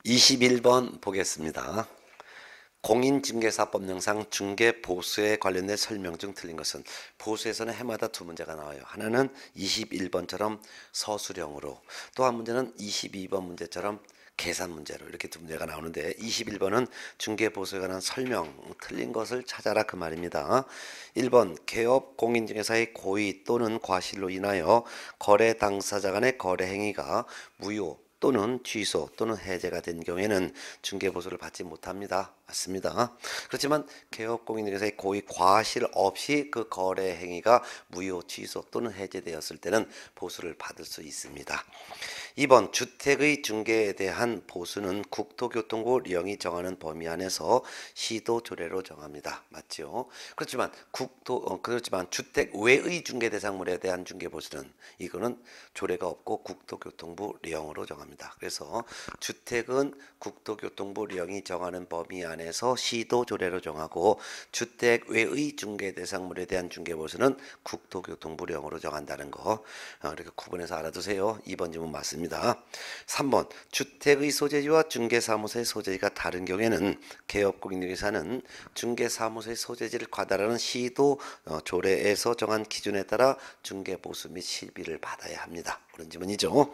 21번 보겠습니다. 공인중개사법령상 중개보수에 관련된 설명 중 틀린 것은. 보수에서는 해마다 두 문제가 나와요. 하나는 21번처럼 서술형으로, 또 한 문제는 22번 문제처럼 계산 문제로, 이렇게 두 문제가 나오는데 21번은 중개보수에 관한 설명, 틀린 것을 찾아라 그 말입니다. 1번 개업 공인중개사의 고의 또는 과실로 인하여 거래 당사자 간의 거래 행위가 무효 또는 취소 또는 해제가 된 경우에는 중개보수를 받지 못합니다. 맞습니다. 그렇지만 개업공인중개사의 고의 과실 없이 그 거래 행위가 무효, 취소 또는 해제되었을 때는 보수를 받을 수 있습니다. 2번 주택의 중개에 대한 보수는 국토교통부 령이 정하는 범위 안에서 시도 조례로 정합니다. 맞죠? 그렇지만 주택 외의 중개 대상물에 대한 중개 보수는 이거는 조례가 없고 국토교통부 령으로 정합니다. 그래서 주택은 국토교통부 령이 정하는 범위 안에서 시도 조례로 정하고 주택 외의 중개 대상물에 대한 중개 보수는 국토교통부 령으로 정한다는 거 이렇게 구분해서 알아두세요. 2번 질문 맞습니다. 3번 주택의 소재지와 중개사무소의 소재지가 다른 경우에는 개업공인중개사는 중개사무소의 소재지를 과다라는 시도 조례에서 정한 기준에 따라 중개보수 및 실비를 받아야 합니다. 그런 질문이죠.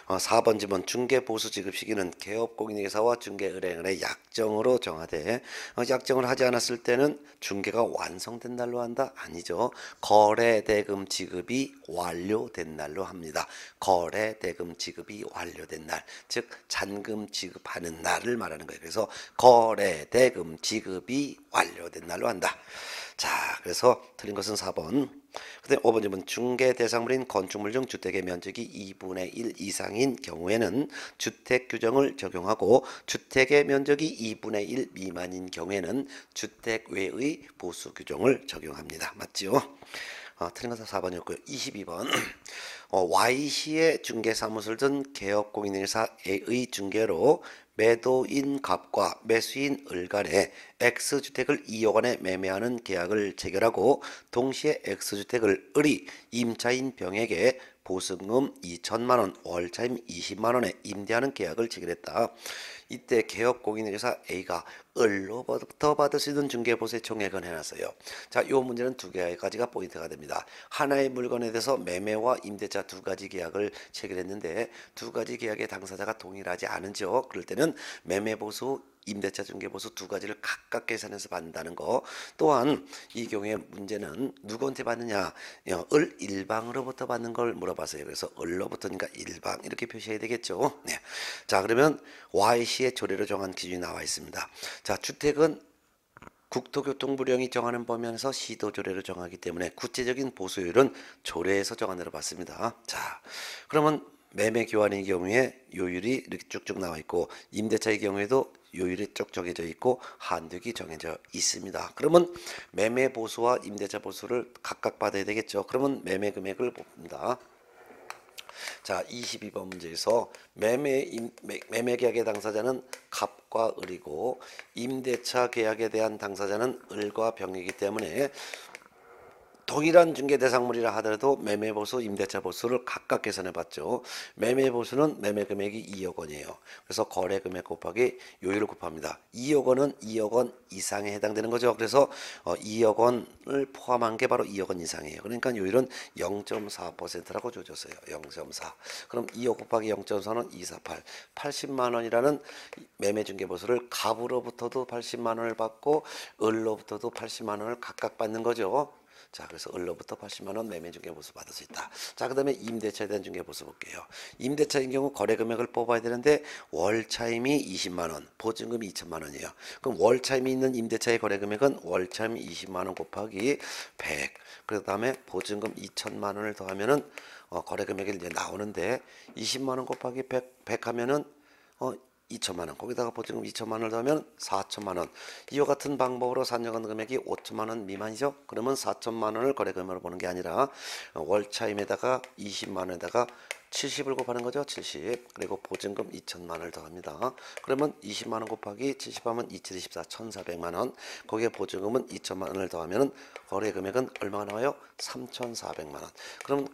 4번 질문 중개보수 지급 시기는 개업공인중개사와 중개의뢰인의 약정으로 정하되 약정을 하지 않았을 때는 중개가 완성된 날로 한다? 아니죠. 거래대금 지급이 완료된 날로 합니다. 거래대금 지급이 완료된 날, 즉 잔금 지급하는 날을 말하는 거예요. 그래서 거래대금 지급이 완료된 날로 한다. 자, 그래서 틀린 것은 4번. 그다음에 5번 질문 중개 대상물인 건축물 중 주택의 면적이 2분의 1 이상인 경우에는 주택 규정을 적용하고 주택의 면적이 2분의 1 미만인 경우에는 주택 외의 보수 규정을 적용합니다. 맞지요? 틀린 것은 4번이었고요. 22번 Y시의 중개사무소를 둔 개업공인중개사의 중개로 매도인 갑과 매수인 을 간에 X주택을 2억 원에 매매하는 계약을 체결하고 동시에 X주택을 을이 임차인 병에게 보증금 2천만 원, 월차임 20만 원에 임대하는 계약을 체결했다. 이때 개업공인중개사 A가 을로부터 받을 수 있는 중개보수의 총액은 해놨어요. 자, 이 문제는 두 가지가 포인트가 됩니다. 하나의 물건에 대해서 매매와 임대차 두 가지 계약을 체결했는데 두 가지 계약의 당사자가 동일하지 않은지요. 그럴 때는 매매보수, 임대차 중개보수 두 가지를 각각 계산해서 받는다는 거. 또한 이 경우에 문제는 누구한테 받느냐, 을 일방으로부터 받는 걸 물어봤어요. 그래서 을로부터니까 일방 이렇게 표시해야 되겠죠. 네. 자, 그러면 Y시의 조례로 정한 기준이 나와 있습니다. 자, 주택은 국토교통부령이 정하는 범위 안에서 시도조례로 정하기 때문에 구체적인 보수율은 조례에서 정한다고 봤습니다. 자, 그러면 매매 교환의 경우에 요율이 이렇게 쭉쭉 나와 있고 임대차의 경우에도 요율이 쭉 정해져 있고 한도기 정해져 있습니다. 그러면 매매 보수와 임대차 보수를 각각 받아야 되겠죠. 그러면 매매 금액을 봅니다. 자, 22번 문제에서 매매 계약의 당사자는 갑과 을이고 임대차 계약에 대한 당사자는 을과 병이기 때문에 동일한 중개 대상물이라 하더라도 매매보수, 임대차 보수를 각각 계산해봤죠. 매매보수는 매매 금액이 2억 원이에요. 그래서 거래 금액 곱하기 요율을 곱합니다. 2억 원은 2억 원 이상에 해당되는 거죠. 그래서 2억 원을 포함한 게 바로 2억 원 이상이에요. 그러니까 요율은 0.4%라고 줘줬어요. 0.4. 그럼 2억 곱하기 0.4는 248. 80만 원이라는 매매 중개 보수를 갑으로부터도 80만 원을 받고 을로부터도 80만 원을 각각 받는 거죠. 자, 그래서 을로부터 80만 원 매매 중개 보수 받을 수 있다. 자, 그다음에 임대차에 대한 중개 보수 볼게요. 임대차인 경우 거래 금액을 뽑아야 되는데 월차임이 20만 원, 보증금이 2천만 원이에요. 그럼 월차임이 있는 임대차의 거래 금액은 월차임 20만 원 곱하기 100. 그다음에 보증금 2천만 원을 더하면은 거래 금액이 이제 나오는데 20만 원 곱하기 100 하면은 2천만 원, 거기다가 보증금 2천만 원을 더하면 4천만 원. 이와 같은 방법으로 산정한 금액이 5천만 원 미만이죠. 그러면 4천만 원을 거래 금액으로 보는 게 아니라 월차임에다가 20만 원에다가 70을 곱하는 거죠. 70. 그리고 보증금 2천만 원을 더합니다. 그러면 20만 원 곱하기 70하면 2724 1,400만 원. 거기에 보증금은 2천만 원을 더하면 거래 금액은 얼마가 나와요? 3,400만 원. 그럼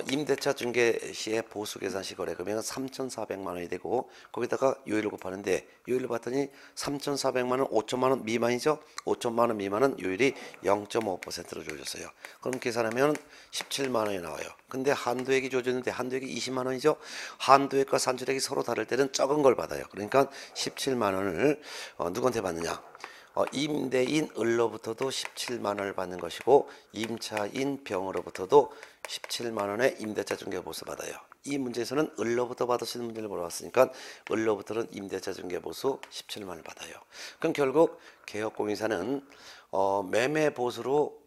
임대차 중개 시의 보수 계산 시 거래 금액은 3,400만 원이 되고 거기다가 요율을 곱하는데 요율을 봤더니 3,400만 원, 5천만 원 미만이죠. 5천만 원 미만은 요율이 0.5%로 주어졌어요. 그럼 계산하면 17만 원이 나와요. 근데 한도액이 주어졌는데 한도액이 20만 원이죠. 한도액과 산출액이 서로 다를 때는 적은 걸 받아요. 그러니까 17만 원을 누구한테 받느냐? 임대인 을로부터도 17만 원을 받는 것이고 임차인 병으로부터도 17만 원의 임대차 중개보수 받아요. 이 문제에서는 을로부터 받으시는 문제를 물어봤으니까 을로부터는 임대차 중개보수 17만 원을 받아요. 그럼 결국 개업공인사는 매매보수로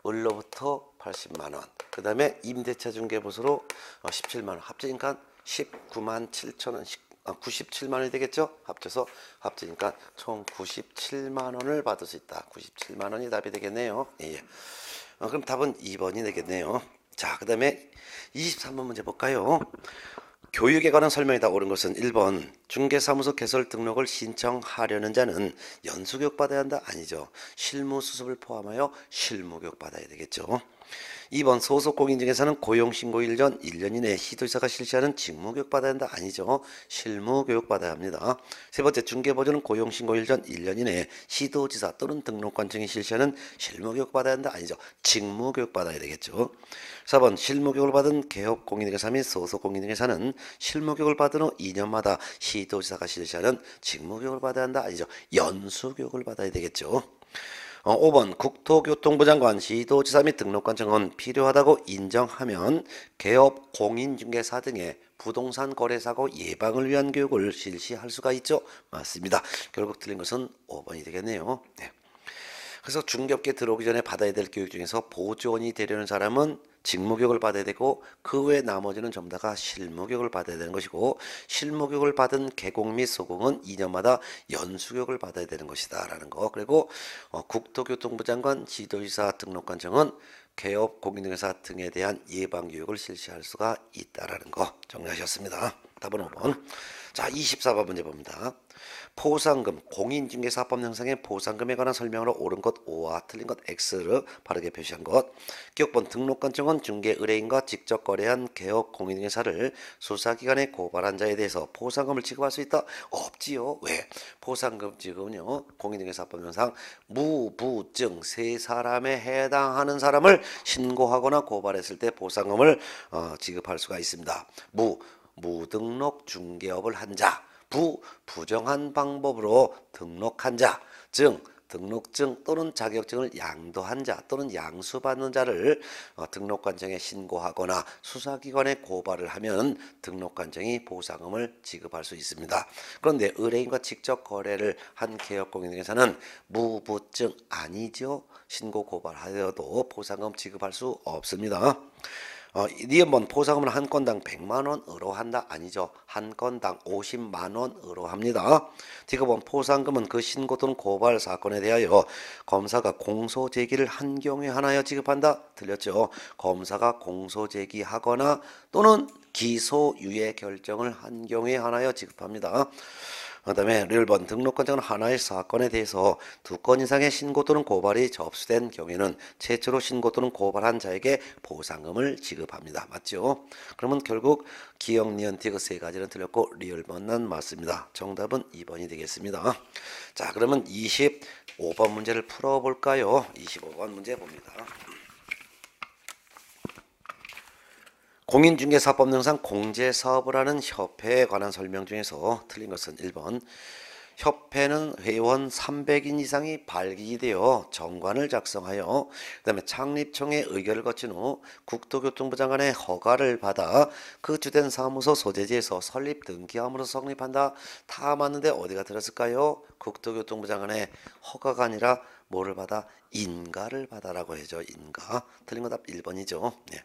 을로부터 80만 원, 그 다음에 임대차 중개보수로 17만 원 합치니까 19만 7천 원, 97만 원이 되겠죠? 합치니까 총 97만 원을 받을 수 있다. 97만 원이 답이 되겠네요. 예. 그럼 답은 2번이 되겠네요. 자, 그 다음에 23번 문제 볼까요? 교육에 관한 설명이 다 옳은 것은 1번 중개사무소 개설 등록을 신청하려는 자는 연수교육 받아야 한다? 아니죠. 실무수습을 포함하여 실무교육 받아야 되겠죠. 2번 소속공인 중에서는 고용신고일 전 1년 이내에 시도지사가 실시하는 직무교육 받아야 한다? 아니죠. 실무교육 받아야 합니다. 세 번째 중개보조는 고용신고일 전 1년 이내에 시도지사 또는 등록관청이 실시하는 실무교육 받아야 한다? 아니죠. 직무교육 받아야 되겠죠. 4번 실무교육을 받은 개업공인중개사 및 소속공인중개사는 실무교육을 받은 후 2년마다 시도지사가 실시하는 직무교육을 받아야 한다? 아니죠. 연수교육을 받아야 되겠죠. 5번 국토교통부 장관, 시도지사 및 등록관청은 필요하다고 인정하면 개업, 공인중개사 등의 부동산 거래사고 예방을 위한 교육을 실시할 수가 있죠. 맞습니다. 결국 틀린 것은 5번이 되겠네요. 네. 그래서 중개업계 들어오기 전에 받아야 될 교육 중에서 보조원이 되려는 사람은 직무교육을 받아야 되고 그 외 나머지는 전부 다가 실무교육을 받아야 되는 것이고 실무교육을 받은 개공 및 소공은 2년마다 연수교육을 받아야 되는 것이다 라는 거. 그리고 국토교통부 장관, 지도지사, 등록관청은 개업, 공인중개사 등에 대한 예방교육을 실시할 수가 있다라는 거 정리하셨습니다. 답은 5번. 자, 24번 문제 봅니다. 포상금, 공인중개사법 형상의 포상금에 관한 설명으로 옳은 것 O와 틀린 것 X를 바르게 표시한 것. 기억본 등록관청은 중개 의뢰인과 직접 거래한 개업 공인중개사를 수사기관에 고발한 자에 대해서 포상금을 지급할 수 있다? 없지요. 왜? 포상금 지급은요, 공인중개사법 형상 무부증 세 사람에 해당하는 사람을 신고하거나 고발했을 때 포상금을 지급할 수가 있습니다. 무등록 중개업을 한 자, 부정한 방법으로 등록한 자, 등록증 또는 자격증을 양도한 자 또는 양수받는 자를 등록관청에 신고하거나 수사기관에 고발을 하면 등록관청이 보상금을 지급할 수 있습니다. 그런데 의뢰인과 직접 거래를 한 개업공인중개사는 무부증 아니죠. 신고 고발하여도 보상금 지급할 수 없습니다. 니은번 포상금은 한 건당 100만 원으로 한다? 아니죠. 한 건당 50만 원으로 합니다. 디귿번 포상금은 그 신고 또는 고발 사건에 대하여 검사가 공소 제기를 한 경우에 하나여 지급한다? 틀렸죠. 검사가 공소 제기하거나 또는 기소유예 결정을 한 경우에 하나여 지급합니다. 그 다음에 1번 등록관청은 하나의 사건에 대해서 2건 이상의 신고 또는 고발이 접수된 경우에는 최초로 신고 또는 고발한 자에게 보상금을 지급합니다. 맞죠? 그러면 결국 기역, 니은, 디귿 세 가지는 틀렸고 리을번은 맞습니다. 정답은 2번이 되겠습니다. 자, 그러면 25번 문제를 풀어볼까요? 25번 문제 봅니다. 공인중개사법 영상 공제사업을 하는 협회에 관한 설명 중에서 틀린 것은 1번 협회는 회원 300인 이상이 발기이 되어 정관을 작성하여 그 다음에 창립청의 의결을 거친 후 국토교통부 장관의 허가를 받아 그 주된 사무소 소재지에서 설립 등기함으로써 성립한다. 다 맞는데 어디가 들었을까요? 국토교통부 장관의 허가가 아니라 뭐를 받아? 인가를 받아라고 해죠. 인가. 틀린 거 답 1번이죠. 네.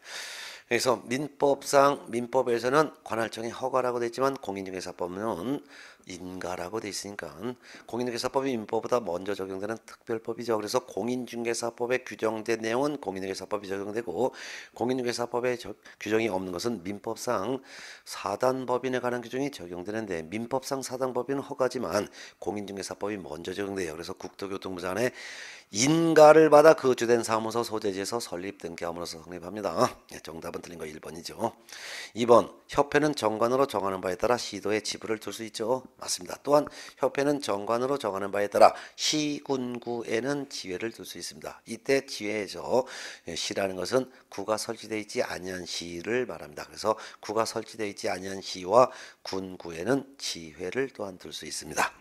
그래서 민법에서는 관할청의 허가라고 되어 있지만 공인중개사법은 인가라고 되어 있으니까 공인중개사법이 민법보다 먼저 적용되는 특별법이죠. 그래서 공인중개사법에 규정된 내용은 공인중개사법이 적용되고 공인중개사법에 규정이 없는 것은 민법상 사단법인에 관한 규정이 적용되는데 민법상 사단법인은 허가지만 공인중개사법이 먼저 적용돼요. 그래서 국토교통부 장관의 인가를 받아 그 주된 사무소 소재지에서 설립 등기함으로써 성립합니다. 네, 정답은 정답은 틀린 거 1번이죠. 2번 협회는 정관으로 정하는 바에 따라 시도에 지부를 둘 수 있죠. 맞습니다. 또한 협회는 정관으로 정하는 바에 따라 시군구에는 지회를 둘 수 있습니다. 이때 지회에서 시라는 것은 구가 설치되어 있지 아니한 시를 말합니다. 그래서 구가 설치되어 있지 아니한 시와 군구에는 지회를 또한 둘 수 있습니다.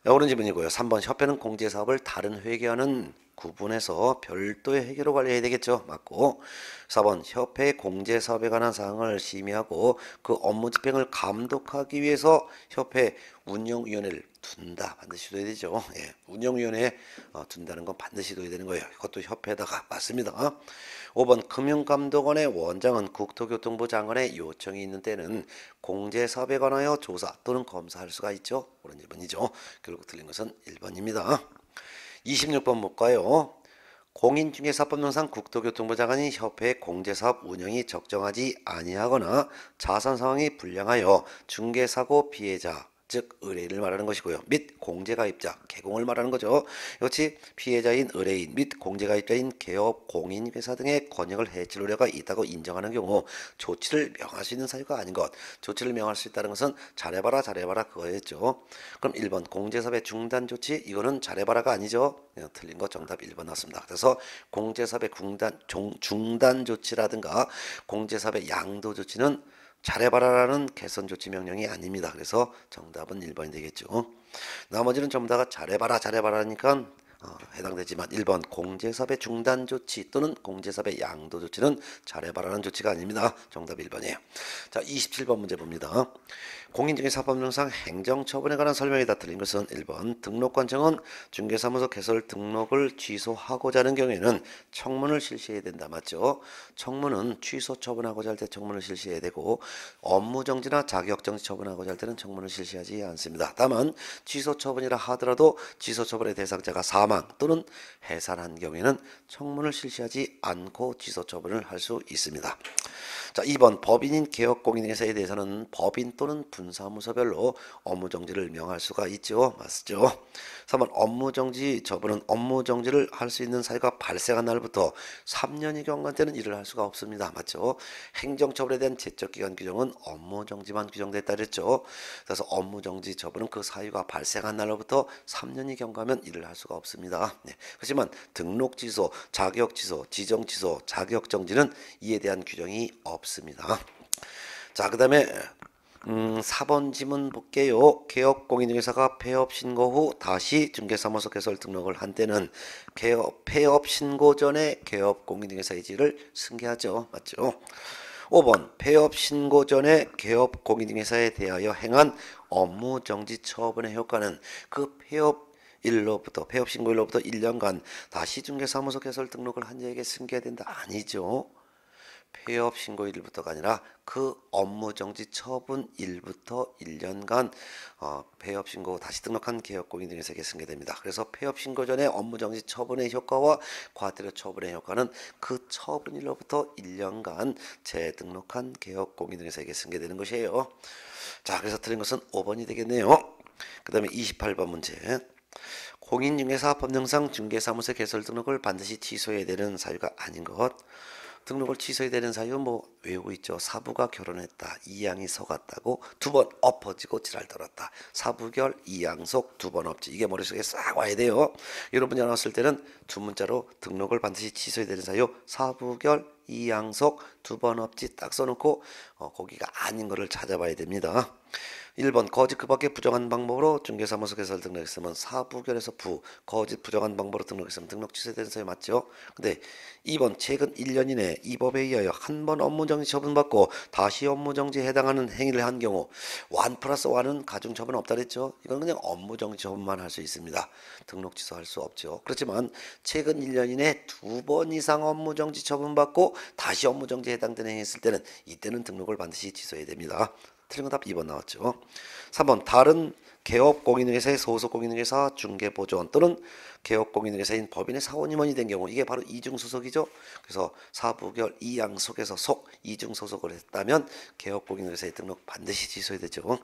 옳은 질문이고요. 3번 협회는 공제사업을 다른 회계와는 구분해서 별도의 회계로 관리해야 되겠죠. 맞고 4번 협회 공제사업에 관한 사항을 심의하고 그 업무 집행을 감독하기 위해서 협회 운영위원회를 둔다. 반드시 둬야 되죠. 예, 운영위원회에 둔다는 건 반드시 둬야 되는 거예요. 이것도 협회에다가 맞습니다. 5번 금융감독원의 원장은 국토교통부 장관의 요청이 있는 때는 공제사업에 관하여 조사 또는 검사할 수가 있죠. 그런 질문이죠. 결국 틀린 것은 1번입니다. 26번 볼까요? 공인중개사법령상 국토교통부 장관이 협회의 공제사업 운영이 적정하지 아니하거나 자산 상황이 불량하여 중개사고 피해자 즉 의뢰인을 말하는 것이고요. 및 공제가입자, 개공을 말하는 거죠. 이것이 피해자인 의뢰인 및 공제가입자인 개업, 공인회사 등의 권익을 해칠 우려가 있다고 인정하는 경우 조치를 명할 수 있는 사유가 아닌 것. 조치를 명할 수 있다는 것은 잘해봐라 잘해봐라 그거였죠. 그럼 1번 공제사업의 중단 조치 이거는 잘해봐라가 아니죠. 틀린 거 정답 1번 나왔습니다. 그래서 공제사업의 중단 조치라든가 공제사업의 양도 조치는 잘해봐라라는 개선 조치 명령이 아닙니다. 그래서 정답은 1번이 되겠죠. 나머지는 전부 다가 잘해봐라 잘해봐라니까 해당되지만 1번 공제사업의 중단 조치 또는 공제사업의 양도 조치는 잘해봐라는 조치가 아닙니다. 정답 1번이에요. 자, 27번 문제 봅니다. 공인중개사법령상 행정처분에 관한 설명이 다 틀린 것은 1번 등록관청은 중개사무소 개설 등록을 취소하고자 하는 경우에는 청문을 실시해야 된다. 맞죠? 청문은 취소 처분하고자 할 때 청문을 실시해야 되고 업무정지나 자격정지 처분하고자 할 때는 청문을 실시하지 않습니다. 다만 취소 처분이라 하더라도 취소 처분의 대상자가 사망 또는 해산한 경우에는 청문을 실시하지 않고 취소 처분을 할 수 있습니다. 자, 2번 법인인 개업공인회사에 대해서는 법인 또는 분사무소별로 업무정지를 명할 수가 있죠. 맞죠? 3번 업무정지 처분은 업무정지를 할 수 있는 사유가 발생한 날부터 3년이 경과한 때는 일을 할 수가 없습니다. 맞죠? 행정처분에 대한 제적기간 규정은 업무정지만 규정됐다 그랬죠. 그래서 업무정지 처분은 그 사유가 발생한 날로부터 3년이 경과하면 일을 할 수가 없습니다. 네. 하지만 등록취소, 자격취소, 지정취소, 자격정지는 이에 대한 규정이 없습니다. 자, 그 다음에 4번 지문 볼게요. 개업공인중개사가 폐업 신고 후 다시 중개사무소 개설 등록을 한 때는 폐업 신고 전에 개업공인중개사의 지위를 승계하죠. 맞죠? 5번 폐업 신고 전에 개업공인중개사에 대하여 행한 업무정지 처분의 효과는 그 폐업 신고일로부터 1년간 다시 중개사무소 개설 등록을 한 자에게 승계된다. 아니죠. 폐업 신고일부터가 아니라 그 업무정지 처분일부터 1년간 폐업 신고 다시 등록한 개업공인중개사에게 승계됩니다. 그래서 폐업 신고 전에 업무정지 처분의 효과와 과태료 처분의 효과는 그 처분일로부터 1년간 재등록한 개업공인중개사에게 승계되는 것이에요. 자, 그래서 틀린 것은 5번이 되겠네요. 그 다음에 28번 문제. 공인중개사 법령상 중개사무소 개설 등록을 반드시 취소해야 되는 사유가 아닌 것. 등록을 취소해야 되는 사유 외우고 있죠. 사부가 결혼했다. 이양이 속았다고 2번 엎어지고 지랄 떨었다. 사부결 이양속 2번 없지. 이게 머릿속에 싹 와야 돼요. 이런 문제 나왔을 때는 두 문자로 등록을 반드시 취소해야 되는 사유 사부결 이양속 2번 없지 딱 써놓고 거기가 아닌 거를 찾아봐야 됩니다. 1번 거짓 그 밖에 부정한 방법으로 중개사무소 개설 등록했으면 사부결에서 거짓 부정한 방법으로 등록했으면 등록 취소되는 사유 맞죠? 근데 2번 최근 1년 이내 이 법에 의하여 한 번 업무정지 처분받고 다시 업무정지에 해당하는 행위를 한 경우 1+1은 가중처분 없다 그랬죠? 이건 그냥 업무정지 처분만 할 수 있습니다. 등록 취소할 수 없죠. 그렇지만 최근 1년 이내 2번 이상 업무정지 처분받고 다시 업무정지에 해당되는 행위 했을 때는 이때는 등록을 반드시 취소해야 됩니다. 틀린 건 답 2번 나왔죠. 3번 다른 개업공인중개사의 소속공인중개사 중개보조원 또는 개업공인중개사인 법인의 사원임원이 된 경우 이게 바로 이중소속이죠. 그래서 사부결 이양속에서 이중소속을 했다면 개업공인중개사의 등록 반드시 취소해야 되죠.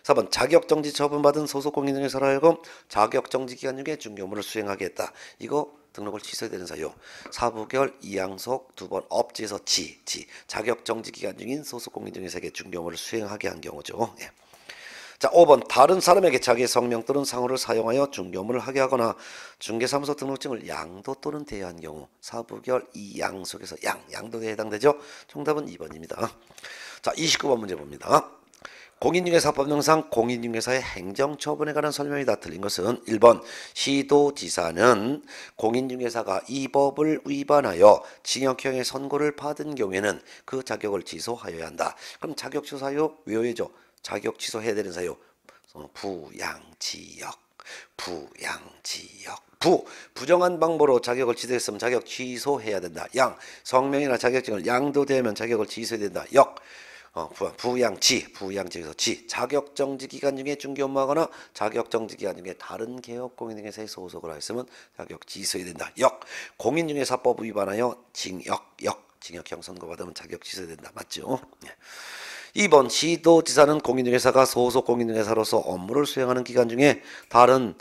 4번 자격정지 처분받은 소속공인중개사로 하여금 자격정지 기간 중에 중개업무를 수행하게 했다. 이거 등록을 취소해야 되는 사유. 사부결, 이양속, 두 번 업지에서 지. 자격정지 기간 중인 소속 공인중개사에게 중개업무를 수행하게 한 경우죠. 예. 자, 5번 다른 사람에게 자기의 성명 또는 상호를 사용하여 중개업무를 하게 하거나 중개사무소 등록증을 양도 또는 대여한 경우. 사부결, 이양속에서 양도에 해당되죠. 정답은 2번입니다. 자, 29번 문제 봅니다. 공인중개사법령상 공인중개사의 행정처분에 관한 설명이다. 틀린 것은 1번 시도지사는 공인중개사가 이 법을 위반하여 징역형의 선고를 받은 경우에는 그 자격을 취소하여야 한다. 그럼 자격 취소 사유 외워야죠. 자격 취소해야 되는 사유. 부양지역. 부정한 방법으로 자격을 취소했으면 자격 취소해야 된다. 양 성명이나 자격증을 양도되면 자격을 취소해야 된다. 부양지에서 자격정지 기간 중에 중개업무하거나 자격정지 기간 중에 다른 개업 공인중개사에 소속을 하였으면 자격 취소해야 된다. 공인중개사법 위반하여 징역형 선고받으면 자격 취소해야 된다. 맞죠? 2번 시도지사는 공인중개사가 소속 공인중개사로서 업무를 수행하는 기간 중에 다른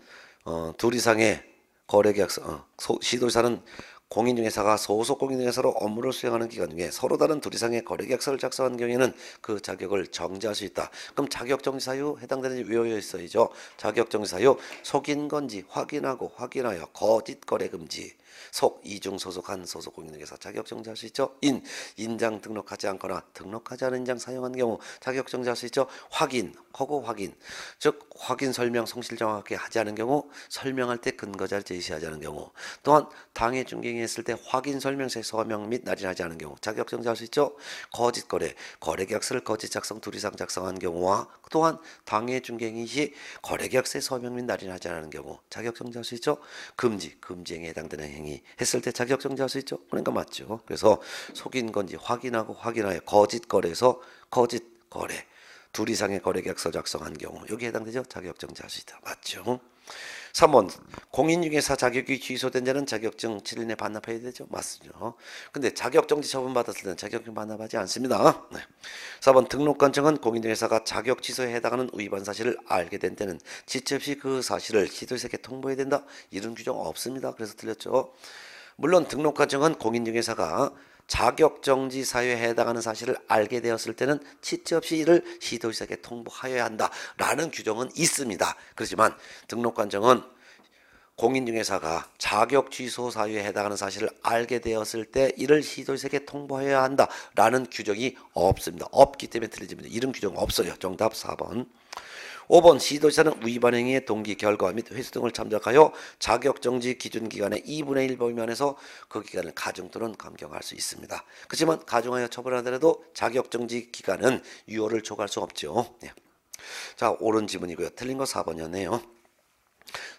둘 이상의 거래계약서 시도지사는 공인중개사가 소속 공인중개사로 업무를 수행하는 기간 중에 서로 다른 둘 이상의 거래계약서를 작성한 경우에는 그 자격을 정지할 수 있다. 그럼 자격정지 사유 해당되는지 외워 있어야죠. 자격정지 사유 속인 건지 확인하여 거짓 거래 금지. 이중 소속한 소속 공인중개사 자격 정지할 수 있죠. 인장 등록하지 않거나 등록하지 않은 인장 사용한 경우 자격 정지할 수 있죠. 확인, 즉 확인 설명 성실 정확하게 하지 않은 경우, 설명할 때 근거자를 제시하지 않은 경우, 또한 당해 중개행했을 때 확인 설명서에 서명 및 날인하지 않은 경우 자격 정지할 수 있죠. 거짓 거래계약서를 거짓 작성 둘 이상 작성한 경우와 또한 당해 중개행 시 거래계약서에 서명 및 날인하지 않은 경우 자격 정지할 수 있죠. 금지행위에 해당되는 행위 했을 때 자격 정지할 수 있죠. 그러니까 맞죠. 그래서 속인 건지 확인하여 거짓 거래에서 거짓 거래 둘 이상의 거래계약서 작성한 경우 여기에 해당되죠. 자격 정지할 수 있다. 맞죠. 3번 공인중개사 자격이 취소된 자는 자격증 7일 내 반납해야 되죠. 맞죠. 근데 자격정지 처분 받았을 때는 자격증 반납하지 않습니다. 4번 등록관청은 공인중개사가 자격 취소에 해당하는 위반 사실을 알게 된 때는 지체 없이 그 사실을 시도지사에게 통보해야 된다. 이런 규정 없습니다. 그래서 틀렸죠. 물론 등록관청은 공인중개사가 자격정지 사유에 해당하는 사실을 알게 되었을 때는 지체 없이 이를 시도지사에게 통보하여야 한다라는 규정은 있습니다. 그렇지만 등록관청은 공인중개사가 자격 취소 사유에 해당하는 사실을 알게 되었을 때 이를 시도지사에게 통보해야 한다라는 규정이 없습니다. 없기 때문에 틀리집니다. 이런 규정 없어요. 정답 4번. 5번 시도지사는 위반 행위의 동기, 결과 및 회수 등을 참작하여 자격정지 기준기간의 2분의 1 범위 안에서 그 기간을 가중 또는 감경할 수 있습니다. 그렇지만 가중하여 처벌하더라도 자격정지 기간은 유효를 초과할 수 없죠. 자, 옳은 지문이고요. 틀린 거 4번이었네요.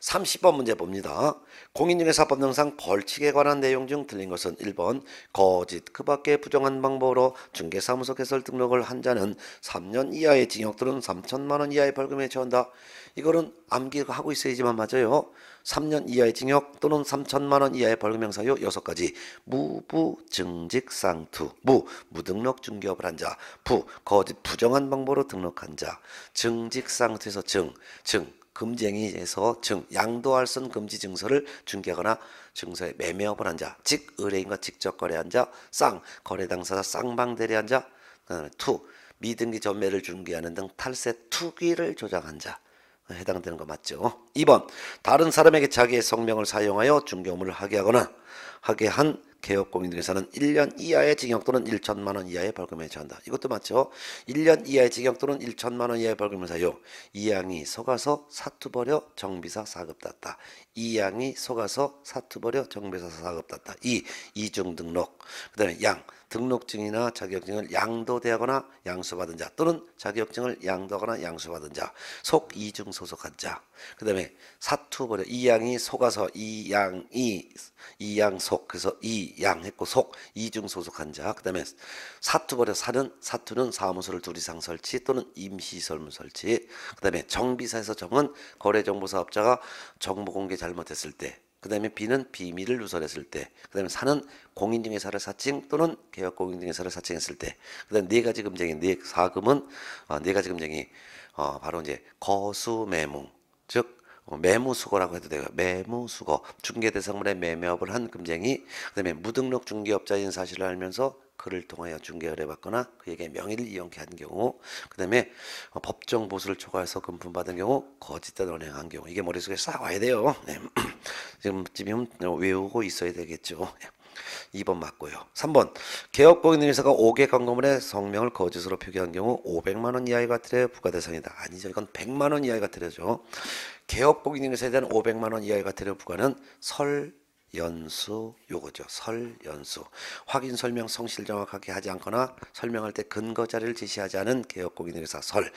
30번 문제 봅니다. 공인중개사법령상 벌칙에 관한 내용 중 틀린 것은 1번 거짓 그 밖에 부정한 방법으로 중개사무소 개설 등록을 한 자는 3년 이하의 징역 또는 3천만 원 이하의 벌금에 처한다. 이거는 암기하고 있어야지만 맞아요. 3년 이하의 징역 또는 3천만 원 이하의 벌금 형사유 6가지. 무부증직상투 무등록 중개업을 한 자. 거짓 부정한 방법으로 등록한 자. 증직상투에서 증 금지행위에서 양도할 선 금지 증서를 중개하거나 증서에 매매업을 한 자, 즉 의뢰인과 직접 거래한 자, 거래 당사자 쌍방 대리한 자, 미등기 전매를 중개하는 등 탈세 투기를 조장한 자 해당되는 거 맞죠? 2번 다른 사람에게 자기의 성명을 사용하여 중개업무를 하게 한 개업공인중개사는 1년 이하의 징역 또는 1천만 원 이하의 벌금에 처한다. 이것도 맞죠? 1년 이하의 징역 또는 1천만 원 이하의 벌금을 사유. 이양이 속아서 사투벌여 정비사 사급났다. 이양이 속아서 사투벌여 정비사 사급났다. 이중 등록. 그 다음에 등록증이나 자격증을 양도되거나 양수받은 자 또는 자격증을 양도하거나 양수받은 자. 이중 소속한 자. 그 다음에 사투벌여 이양이 속아서 이양속 그래서 이양했고 이중 소속한 자. 그 다음에 사투벌여 사투는 사무소를 둘 이상 설치 또는 임시설문 설치. 그 다음에 정비사에서 정은 거래정보사업자가 정보공개 잘못했을 때. 그 다음에 B는 비밀을 누설했을 때. 그 다음에 사는 공인중개사를 사칭 또는 개업공인중개사를 사칭했을 때. 그 다음에 네 가지 금쟁이, 네 가지 금쟁이 바로 이제 거수매물, 즉 매무수거라고 해도 돼요. 매무수거. 중개대상물의 매매업을 한 금쟁이, 그다음에 무등록 중개업자인 사실을 알면서 그를 통하여 중개를 해봤거나 그에게 명의를 이용케 한 경우, 그다음에 법정 보수를 초과해서 금품받은 경우, 거짓된 언행한 경우. 이게 머릿속에 싹 와야 돼요. 네. 지금쯤이면 외우고 있어야 되겠죠. 2번 맞고요. 3번 개업공인중개사가 5개 광고물의 성명을 거짓으로 표기한 경우 500만 원 이하의 과태료 부과 대상이다. 아니죠. 이건 100만 원 이하의 과태료죠. 개업공인중개사에 대한 500만 원 이하의 과태료 부과는 설연수 요거죠. 설연수. 확인 설명 성실 정확하게 하지 않거나 설명할 때 근거 자료를 제시하지 않은 개업공인중개사 설.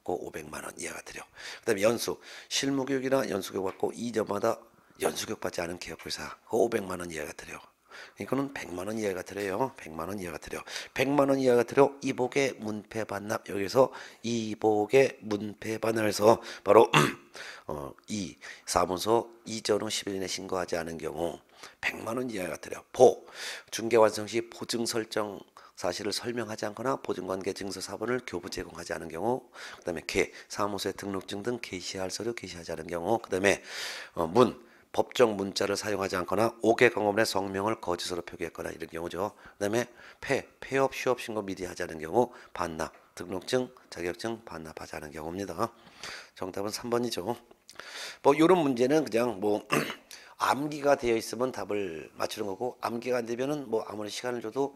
그 500만 원 이하 과태료. 그다음에 연수. 실무교육이나 연수교육 받고 2점마다 연수교육 받지 않은 개업회사 그 500만 원 이하 과태료. 이거는 100만 원 이하가 들어요. 100만 원 이하가 들어. 100만 원 이하가 들어. 이복의 문패 반납. 여기서 이복의 문패 반납에서 바로 이 사무소 이전 후 10일 이내 신고하지 않은 경우 100만 원 이하가 들어. 보 중개 완성 시 보증 설정 사실을 설명하지 않거나 보증관계 증서 사본을 교부 제공하지 않은 경우, 그다음에 개 사무소의 등록증 등 게시할 서류 게시하지 않은 경우, 그다음에 문 법정 문자를 사용하지 않거나 5개 광고물의 성명을 거짓으로 표기했거나 이런 경우죠. 그다음에 폐업 휴업 신고 미리 하지 않은 경우, 반납 등록증 자격증 반납하지 않은 경우입니다. 정답은 3번이죠. 뭐 이런 문제는 그냥 뭐 암기가 되어 있으면 답을 맞추는 거고, 암기가 안 되면은 뭐 아무리 시간을 줘도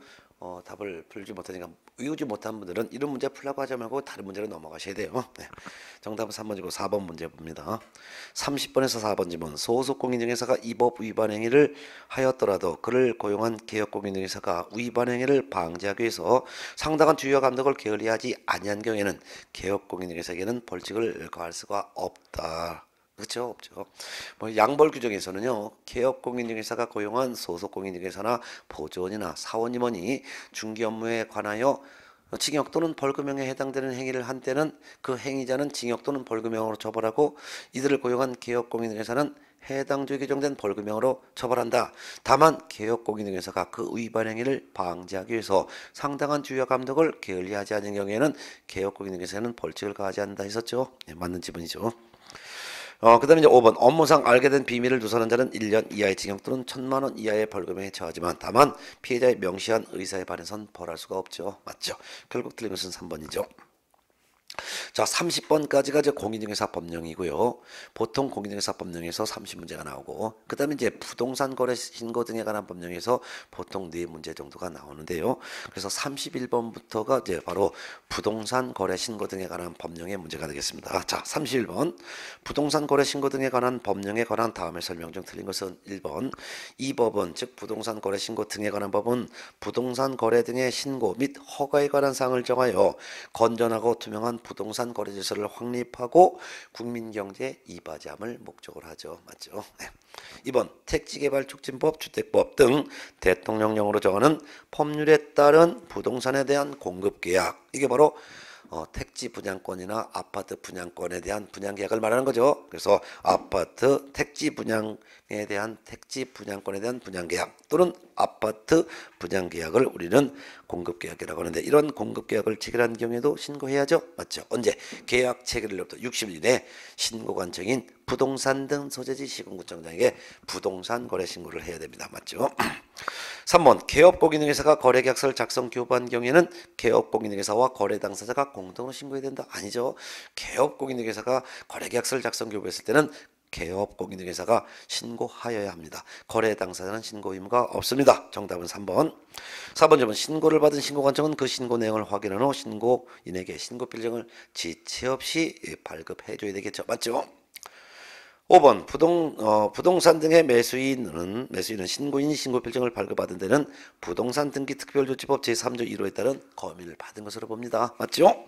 답을 풀지 못하니까, 외우지 못한 분들은 이런 문제 풀라고 하지 말고 다른 문제로 넘어가셔야 돼요. 네. 정답은 3번이고 4번 문제 봅니다. 30번에서 4번 지문. 소속 공인중개사가 이 법 위반 행위를 하였더라도 그를 고용한 개업 공인중개사가 위반 행위를 방지하기 위해서 상당한 주의와 감독을 게을리하지 아니한 경우에는 개업 공인중개사에게는 벌칙을 가할 수가 없다. 그렇죠? 없죠. 뭐 양벌 규정에서는요, 개업 공인중개사가 고용한 소속 공인중개사나 보조원이나 사원 임원이 중개 업무에 관하여 징역 또는 벌금형에 해당되는 행위를 한 때는 그 행위자는 징역 또는 벌금형으로 처벌하고, 이들을 고용한 개업 공인중개사는 해당 주에 규정된 벌금형으로 처벌한다. 다만 개업 공인중개사가 그 위반 행위를 방지하기 위해서 상당한 주의와 감독을 게을리하지 않은 경우에는 개업 공인중개사는 벌칙을 가하지 않는다 했었죠. 네, 맞는 지문이죠. 그 다음에 이제 5번. 업무상 알게 된 비밀을 누설한 자는 1년 이하의 징역 또는 1,000만 원 이하의 벌금에 처하지만 다만 피해자의 명시한 의사에 반해선 벌할 수가 없죠. 맞죠? 결국 틀린 것은 3번이죠. 자, 30번까지가 이제 공인중개사 법령이고요. 보통 공인중개사 법령에서 30문제가 나오고, 그 다음에 이제 부동산 거래 신고 등에 관한 법령에서 보통 4문제 정도가 나오는데요. 그래서 31번부터가 이제 바로 부동산 거래 신고 등에 관한 법령의 문제가 되겠습니다. 자, 31번. 부동산 거래 신고 등에 관한 법령에 관한 다음의 설명 중 틀린 것은 1번. 이 법은, 즉 부동산 거래 신고 등에 관한 법은 부동산 거래 등의 신고 및 허가에 관한 사항을 정하여 건전하고 투명한 부동산 거래 질서를 확립하고 국민 경제에 이바지함을 목적으로 하죠. 맞죠? 네. 2번. 택지개발촉진법, 주택법 등 대통령령으로 정하는 법률에 따른 부동산에 대한 공급계약. 이게 바로 택지 분양권이나 아파트 분양권에 대한 분양계약을 말하는 거죠. 그래서 아파트 택지 분양에 대한 택지 분양권에 대한 분양계약 또는 아파트 분양계약을 우리는 공급계약이라고 하는데, 이런 공급계약을 체결한 경우에도 신고해야죠. 맞죠? 언제? 계약 체결일로부터 60일 이내 신고관청인 부동산 등 소재지 시군구청장에게 부동산 거래 신고를 해야 됩니다. 맞죠? 3번. 개업공인중개사가 거래계약서를 작성 교부한 경우에는 개업공인중개사와 거래 당사자가 공동으로 신고해야 된다. 아니죠. 개업공인중개사가 거래계약서를 작성 교부했을 때는 개업공인중개사가 신고하여야 합니다. 거래 당사자는 신고 의무가 없습니다. 정답은 3번. 4번 질문. 신고를 받은 신고관청은 그 신고 내용을 확인한 후 신고인에게 신고필증을 지체 없이 발급해줘야 되겠죠. 맞죠? 5번. 부동산 등의 매수인은 신고인이 신고필증을 발급받은 데는 부동산 등기 특별조치법 제3조 1호에 따른 검인을 받은 것으로 봅니다. 맞죠?